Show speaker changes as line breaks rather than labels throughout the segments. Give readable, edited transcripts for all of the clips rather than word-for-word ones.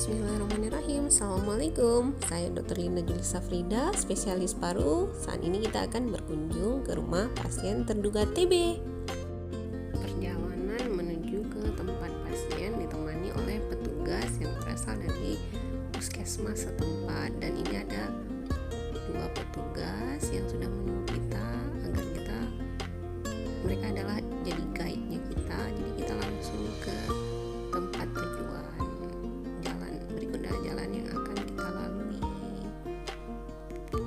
Bismillahirrahmanirrahim. Assalamualaikum. Saya Dr. Linda Julissa Frida, spesialis paru. Saat ini kita akan berkunjung ke rumah pasien terduga TB. Perjalanan menuju ke tempat pasien ditemani oleh petugas yang berasal dari puskesmas setempat, dan ini ada dua petugas yang sudah menunggu kita agar mereka adalah jadi guide-nya kita. Jadi kita langsung ke tempat tujuan. Berikut adalah jalan yang akan kita lalui.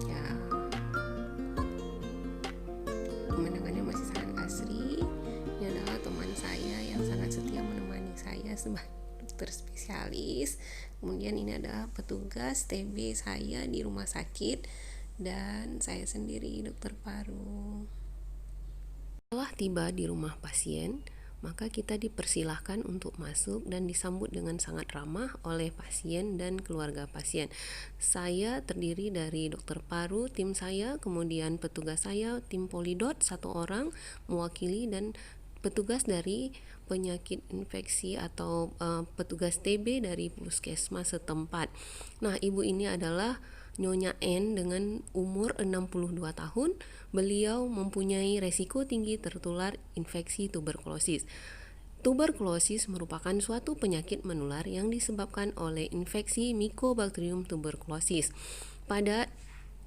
Ya, pemandangannya masih sangat asri. Ini adalah teman saya yang sangat setia menemani saya sebagai dokter spesialis. Kemudian ini adalah petugas TB saya di rumah sakit, dan saya sendiri dokter paru. Setelah tiba di rumah pasien, maka kita dipersilahkan untuk masuk dan disambut dengan sangat ramah oleh pasien dan keluarga pasien. Saya terdiri dari dokter paru, tim saya, kemudian petugas saya, tim polidot, 1 orang mewakili, dan petugas dari penyakit infeksi atau petugas TB dari puskesmas setempat. Nah, ibu ini adalah Nyonya N dengan umur 62 tahun. Beliau mempunyai resiko tinggi tertular infeksi tuberkulosis. Tuberkulosis merupakan suatu penyakit menular yang disebabkan oleh infeksi Mycobacterium tuberculosis. Pada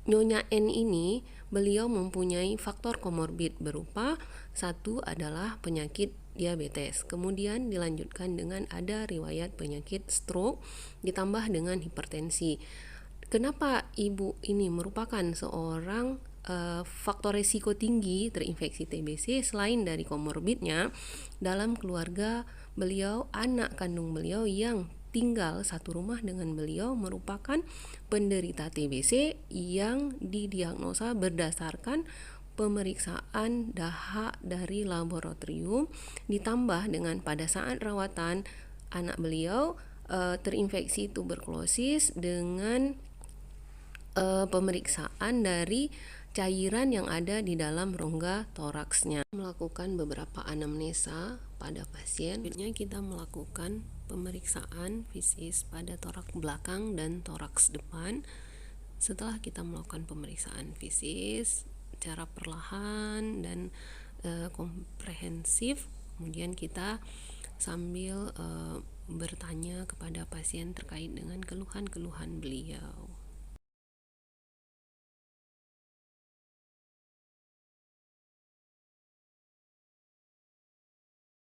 Nyonya N ini, beliau mempunyai faktor komorbid berupa 1 adalah penyakit diabetes, kemudian dilanjutkan dengan ada riwayat penyakit stroke ditambah dengan hipertensi. Kenapa ibu ini merupakan seorang faktor risiko tinggi terinfeksi TBC? Selain dari komorbidnya, dalam keluarga beliau, anak kandung beliau yang tinggal satu rumah dengan beliau merupakan penderita TBC yang didiagnosa berdasarkan pemeriksaan dahak dari laboratorium, ditambah dengan pada saat rawatan anak beliau terinfeksi tuberkulosis dengan pemeriksaan dari cairan yang ada di dalam rongga toraksnya. Melakukan beberapa anamnesa pada pasien. Selanjutnya kita melakukan pemeriksaan fisis pada toraks belakang dan toraks depan. Setelah kita melakukan pemeriksaan fisis secara perlahan dan komprehensif, kemudian kita sambil bertanya kepada pasien terkait dengan keluhan-keluhan beliau.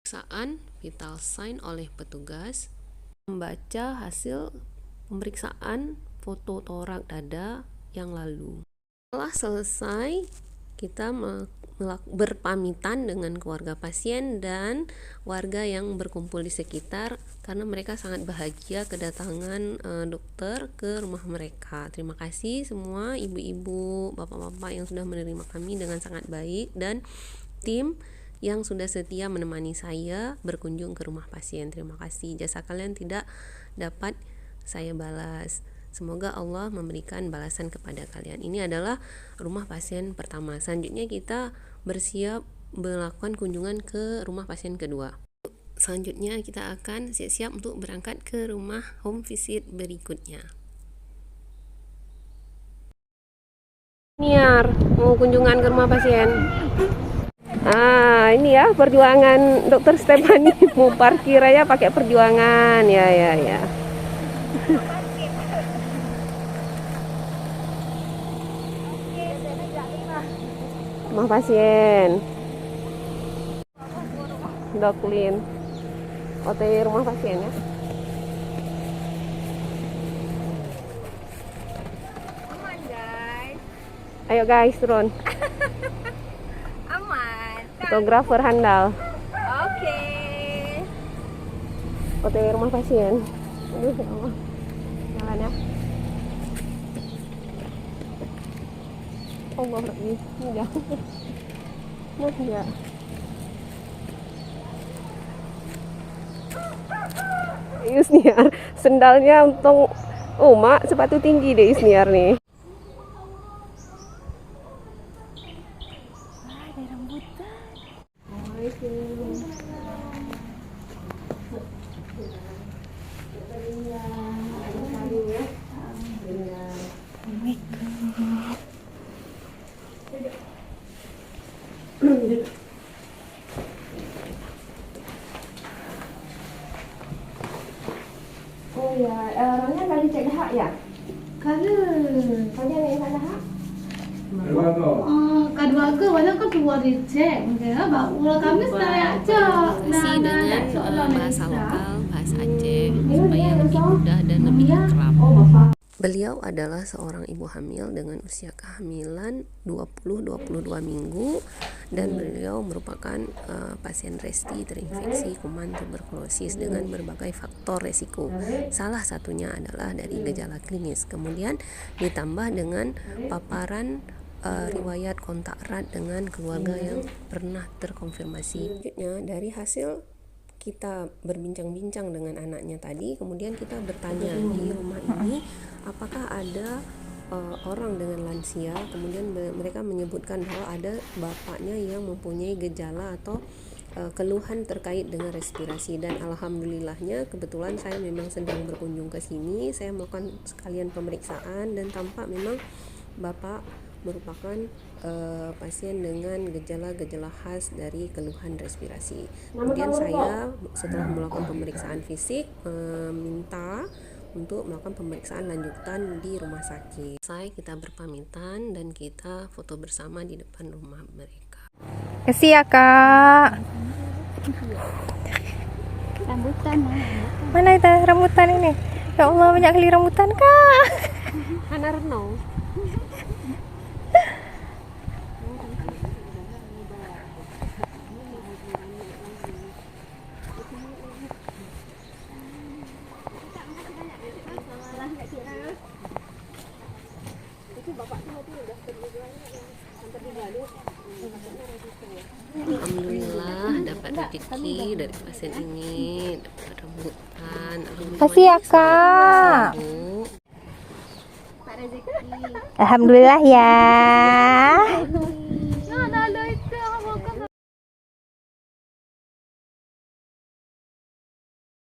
Pemeriksaan vital sign oleh petugas, membaca hasil pemeriksaan foto torak dada yang lalu. Setelah selesai, kita berpamitan dengan keluarga pasien dan warga yang berkumpul di sekitar karena mereka sangat bahagia kedatangan dokter ke rumah mereka. Terima kasih semua ibu-ibu, bapak-bapak yang sudah menerima kami dengan sangat baik, dan tim yang sudah setia menemani saya berkunjung ke rumah pasien. Terima kasih, jasa kalian tidak dapat saya balas. Semoga Allah memberikan balasan kepada kalian. Ini adalah rumah pasien pertama. Selanjutnya kita bersiap melakukan kunjungan ke rumah pasien kedua. Selanjutnya kita akan siap-siap untuk berangkat ke rumah home visit berikutnya. Niar, mau kunjungan ke rumah pasien. Ini ya perjuangan dokter Stephanie, mau parkir aja pakai perjuangan. Ya. Rumah pasien Doklin, OTW rumah pasien ya. Ayo guys, turun. Fotografer handal.
Oke.
OTW rumah pasien. Aduh, ya Allah. Jalan ya. Allah lagi. Udah. Nah, ya. Yusniar, sendalnya untung. Oh, mak, sepatu tinggi deh Yusniar nih.
Ada rambutan.
Assalamualaikum. barangnya kali cek hak ya?
Kalau
Kali yang tak hak?
keluarga banyak kan keluar dicek, mungkin bawa kami sekali aja.
Masih dengan bahasa lokal, bahasa Aceh supaya lebih mudah dan lebih akrab.
Beliau adalah seorang ibu hamil dengan usia kehamilan 20-22 minggu dan beliau merupakan pasien resti terinfeksi kuman tuberkulosis dengan berbagai faktor resiko. Salah satunya adalah dari gejala klinis, kemudian ditambah dengan paparan riwayat kontak erat dengan keluarga yang pernah terkonfirmasi. Selanjutnya dari hasil kita berbincang-bincang dengan anaknya tadi, kemudian kita bertanya di rumah ini apakah ada orang dengan lansia, kemudian mereka menyebutkan bahwa ada bapaknya yang mempunyai gejala atau keluhan terkait dengan respirasi, dan alhamdulillahnya kebetulan saya memang sedang berkunjung ke sini, saya melakukan sekalian pemeriksaan dan tampak memang bapak merupakan pasien dengan gejala-gejala khas dari keluhan respirasi. Kemudian saya setelah melakukan pemeriksaan fisik minta untuk melakukan pemeriksaan lanjutan di rumah sakit. Kita berpamitan dan kita foto bersama di depan rumah mereka.
Kasih ya kak.
Rambutan.
Mana itu rambutan ini? Ya Allah, banyak kali rambutan kak.
Hana Renau. Alhamdulillah dapat rezeki dari pasien ini, dapat rambutan.
Kasih ya kak.
Bu.
Alhamdulillah ya.